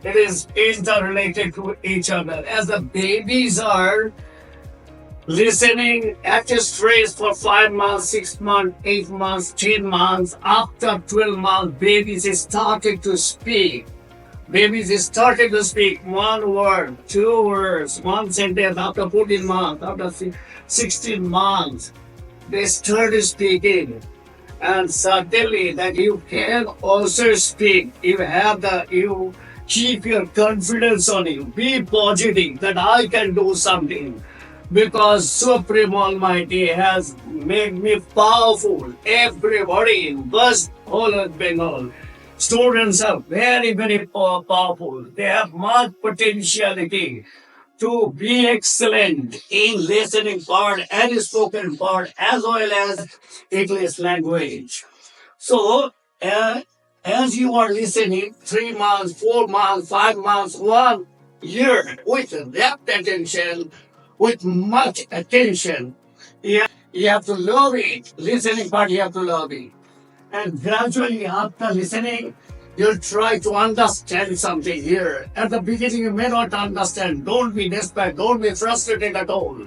It is interrelated to each other. As the babies are listening at a stretch for 5 months, 6 months, 8 months, 10 months, after 12 months, babies started to speak. Babies started to speak one word, two words, one sentence after 14 months, after 16 months. They started speaking. And certainly that you can also speak. You keep your confidence on you. Be positive that I can do something. Because Supreme Almighty has made me powerful. Everybody in West whole of Bengal. Students are very, very powerful. They have much potentiality to be excellent in listening part and spoken part as well as English language. So, as you are listening, 3 months, 4 months, 5 months, 1 year with rapt attention, with much attention, you have to love it. Listening part, you have to love it. And gradually, after listening, you'll try to understand something here. At the beginning, you may not understand. Don't be desperate. Don't be frustrated at all.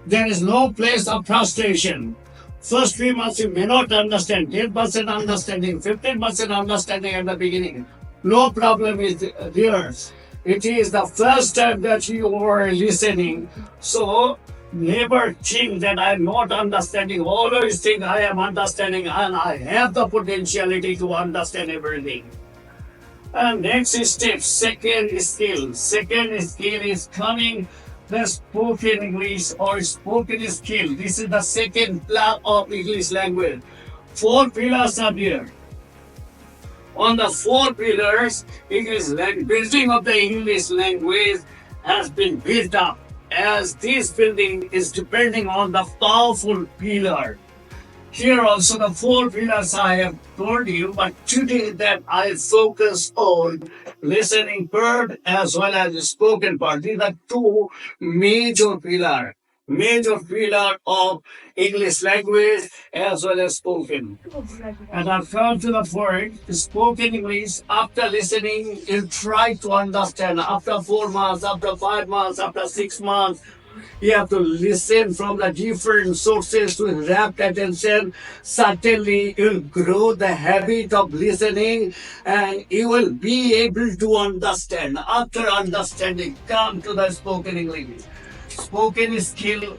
There is no place of frustration. First 3 months, you may not understand. 10% understanding, 15% understanding at the beginning. No problem is theirs. It is the first time that you are listening. So, never think that I am not understanding. Always think I am understanding and I have the potentiality to understand everything. And next step, second skill. Second skill is coming the spoken English or spoken skill. This is the second pillar of English language. 4 pillars are there. On the 4 pillars, building of the English language has been built up. As this building is depending on the powerful pillar. Here also the 4 pillars I have told you, but today that I focus on listening part as well as spoken part. These are 2 major pillar of English language as well as spoken. And I've come to the point, spoken English, after listening, you try to understand after 4 months, after 5 months, after 6 months. You have to listen from the different sources with rapt attention. Certainly, you'll grow the habit of listening and you will be able to understand. After understanding, come to the spoken English. Spoken skill.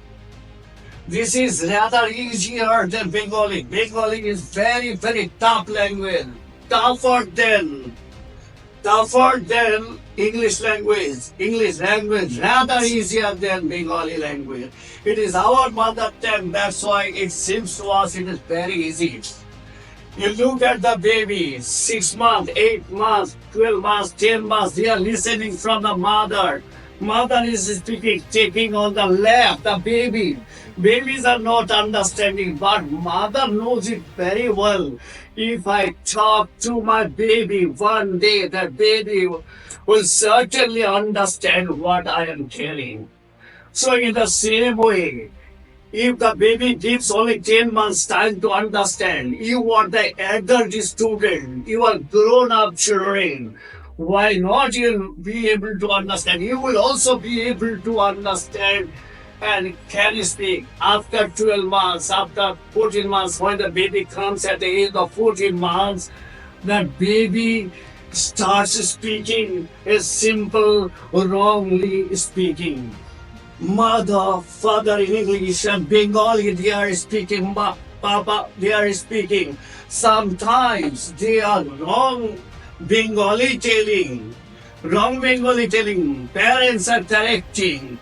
This is rather easier than Bengali. Bengali is very, very tough language. Tougher than English language. English language rather easier than Bengali language. It is our mother tongue, that's why it seems to us it is very easy. You look at the baby, 6 months, 8 months, 12 months, 10 months, they are listening from the mother. Mother is speaking, taking on the lap, the baby. Babies are not understanding, but mother knows it very well. If I talk to my baby one day, that baby will certainly understand what I am telling. So in the same way, if the baby gives only 10 months time to understand, you are the adult student, you are grown-up children. Why not you be able to understand? You will also be able to understand and can speak after 12 months, after 14 months, when the baby comes at the age of 14 months, that baby starts speaking a simple, wrongly speaking. Mother, father in English and Bengali, they are speaking, Papa, they are speaking. Sometimes they are wrong Bengali telling. Parents are correcting.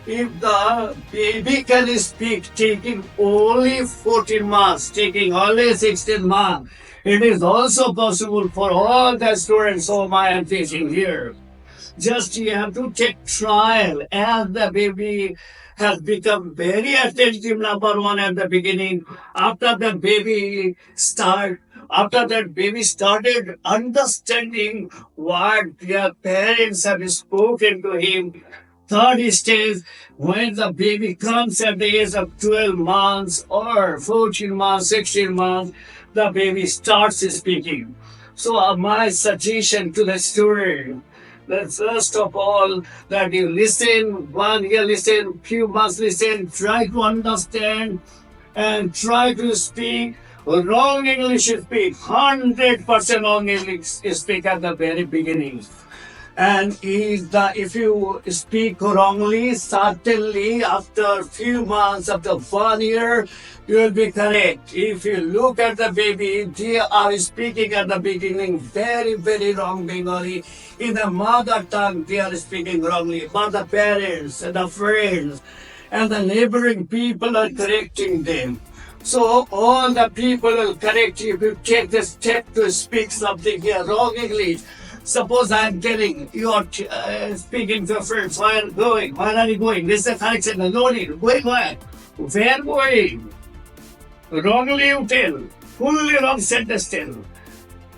If the baby can speak taking only 14 months, taking only 16 months, it is also possible for all the students whom I am teaching here. Just you have to take trial as the baby has become very attentive, number one at the beginning. After that baby started understanding what their parents have spoken to him. Third stage, when the baby comes at the age of 12 months or 14 months, 16 months, the baby starts speaking. So my suggestion to the student, that first of all, that you listen, 1 year listen, few months listen, try to understand and try to speak wrong English speak, 100% wrong English speak at the very beginning. And if you speak wrongly, certainly after few months, after 1 year, you will be correct. If you look at the baby, they are speaking at the beginning very, very wrong Bengali. In the mother tongue, they are speaking wrongly. But the parents and the friends and the neighboring people are correcting them. So all the people will correct you if you take the step to speak something here wrong English. Suppose I am telling you are speaking to friends, why are you going? Where are you going? This is the correction. No need. Going where? Where going? Wrongly you tell. Fully wrong sentence tell.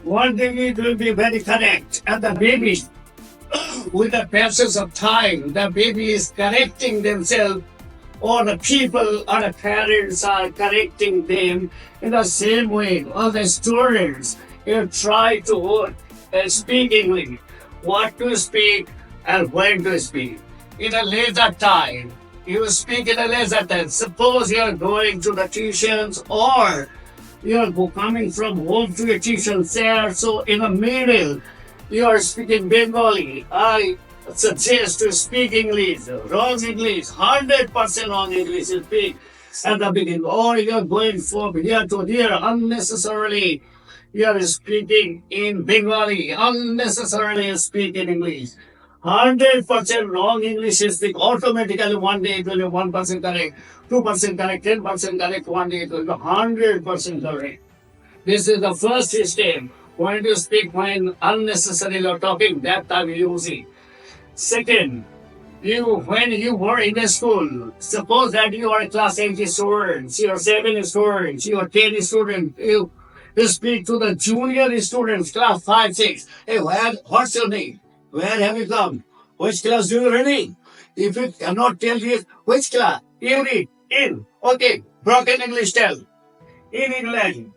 One thing it will be very correct. And the baby, with the passage of time, the baby is correcting themselves, or the people or the parents are correcting them in the same way. All the students, you try to speak English, what to speak and when to speak. In a later time, you speak in a later time. Suppose you are going to the tuitions or you are coming from home to your tuition there. So in the middle, you are speaking Bengali. I suggest to speak English, wrong English, 100% wrong English you speak at the beginning. Or you are going from here to here unnecessarily. You are speaking in Bengali, unnecessarily speak in English. 100% wrong English you speak. Automatically one day it will be 1% correct, 2% correct, 10% correct, one day it will be 100% correct. This is the first system. When you speak when unnecessarily talking, that time you use it. Second, when you were in a school, suppose that you are a class 8 student, you are 7 students, you are 10 students, you speak to the junior students, class 5, 6. Hey, what's your name? Where have you come? Which class do you reading? If you cannot tell this, which class? You read in. Okay, broken English tell. In England,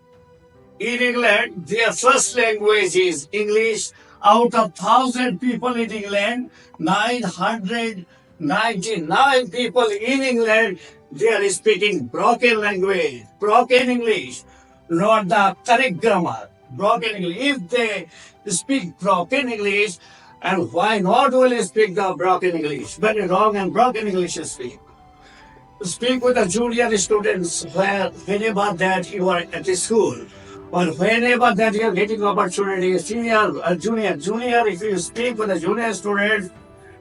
their first language is English. Out of 1,000 people in England, 999 people in England, they are speaking broken language, broken English, not the correct grammar, broken English. If they speak broken English, and why not will they speak the broken English? Very wrong and broken English speak. Speak with the junior students whenever that you are at the school. Or whenever that you are getting opportunity, senior or junior, if you speak with the junior students,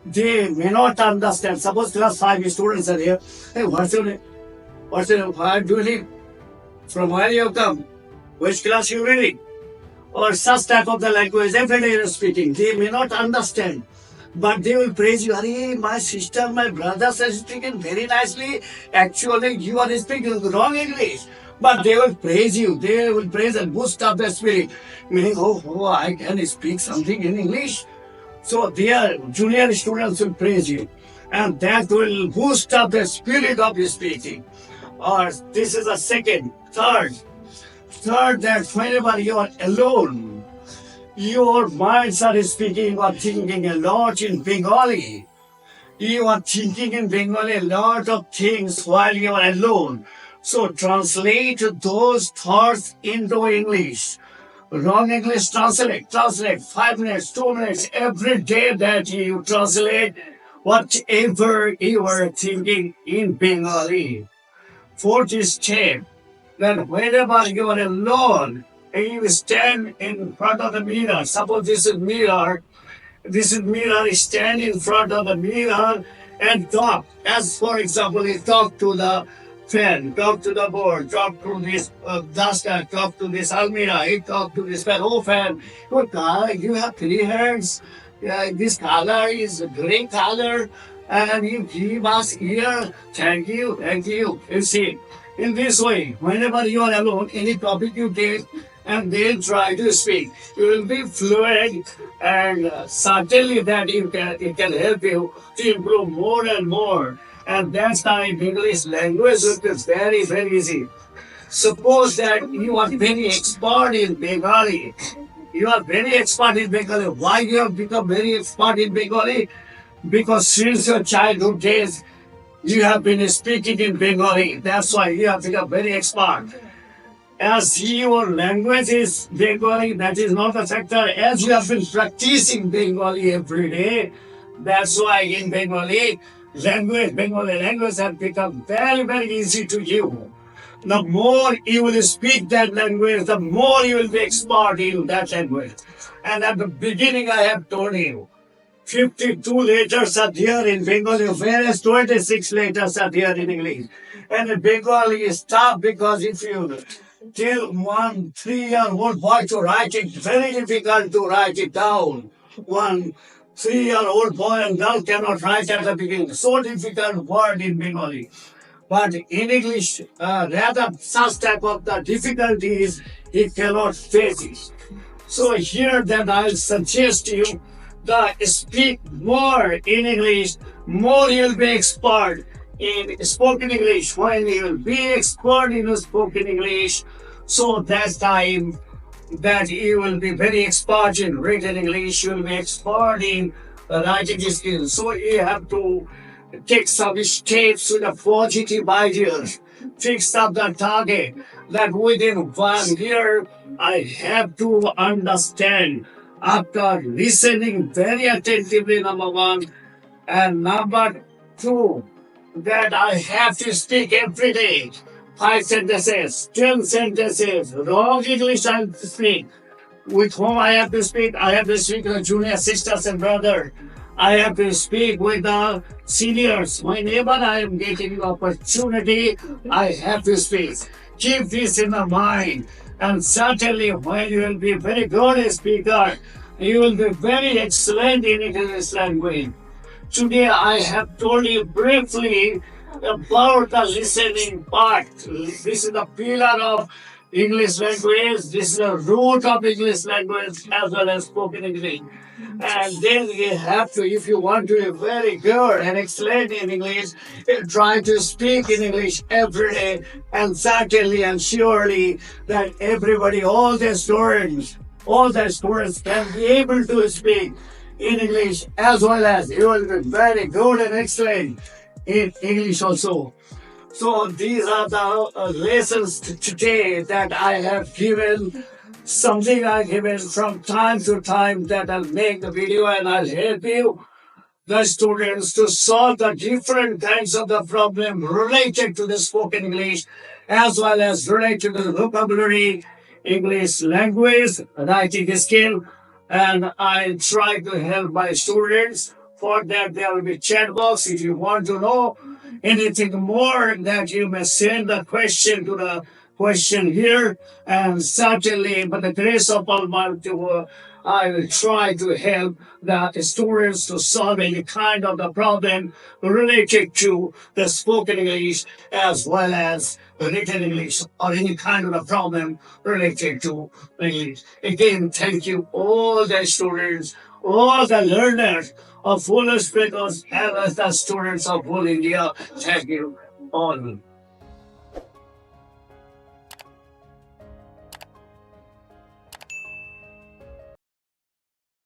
they may not understand. Suppose class 5 students are here. Hey, what's your name? What's your name? Where do you live? From where you come? Which class you reading? Or such type of the language every day you're speaking. They may not understand. But they will praise you. Hey, my sister, my brothers are speaking very nicely. Actually, you are speaking wrong English. But they will praise you. They will praise and boost up their spirit. Meaning, oh, I can speak something in English. So their junior students will praise you. And that will boost up the spirit of your speaking. Or this is a second. Third, that whenever you are alone, your minds are speaking or thinking a lot in Bengali. You are thinking in Bengali a lot of things while you are alone. So translate those thoughts into English. Wrong English, translate. 5 minutes, 2 minutes, every day that you translate whatever you are thinking in Bengali. Fourth step, that whenever you are alone, and you stand in front of the mirror. Suppose this is mirror, stand in front of the mirror and talk. As for example, you talk to the fan, talk to the board, talk to this duster, talk to this almirah, you talk to this fan. Oh fan, you have 3 hands. This color is a grey color, and you give us here. Thank you. You see, in this way, whenever you are alone, any topic you take, and then try to speak, you will be fluent, and certainly that it can help you to improve more and more. And that's time English language is very, very easy. Suppose that you are very expert in Bengali. you are very expert in Bengali. Why you have become very expert in Bengali? Because since your childhood days, you have been speaking in Bengali. That's why you have become very expert. As your language is Bengali, that is not a factor. As you have been practicing Bengali every day, that's why in Bengali language has become very, very easy to you. The more you will speak that language, the more you will be expert in that language. And at the beginning, I have told you, 52 letters are there in Bengali, whereas 26 letters are there in English. And in Bengali is tough because if you tell 1 3-year-old boy to write it, very difficult to write it down. 1 3-year-old boy and girl cannot write at the beginning. So difficult word in Bengali. But in English, rather such type of the difficulties, he cannot face it. So here that I'll suggest you that speak more in English, more you'll be expert in spoken English. When you'll be expert in spoken English, so that time that you will be very expert in written English, you'll be expert in writing skills. So you have to take some steps with a positive ideas. Fix up the target that within 1 year I have to understand after listening very attentively, number one, and number two, that I have to speak every day. 5 sentences, 10 sentences, wrong English I have to speak. With whom I have to speak? I have to speak with junior sisters and brother. I have to speak with the seniors. Whenever I am getting the opportunity, I have to speak. Keep this in the mind. And certainly when you will be very good speaker, you will be very excellent in English language. Today I have told you briefly about the listening part. This is the pillar of English language. This is the root of English language as well as spoken English. And then you have to, if you want to be very good and excellent in English, try to speak in English every day. And certainly and surely that everybody, all the students can be able to speak in English as well as you will be very good and excellent in English also. So these are the lessons today that I have given. Something I given from time to time that I'll make the video and I'll help you, the students, to solve the different kinds of the problem related to the spoken English as well as related to the vocabulary, English language, writing skill. And I try to help my students. For that, there will be chat box. If you want to know anything more, that you may send the question to the question here. And certainly, by the grace of Almighty, I will try to help the students to solve any kind of the problem related to the spoken English as well as written English or any kind of a problem related to English. Again, thank you all the students, all the learners of full speakers, as well as the students of full India. Thank you all.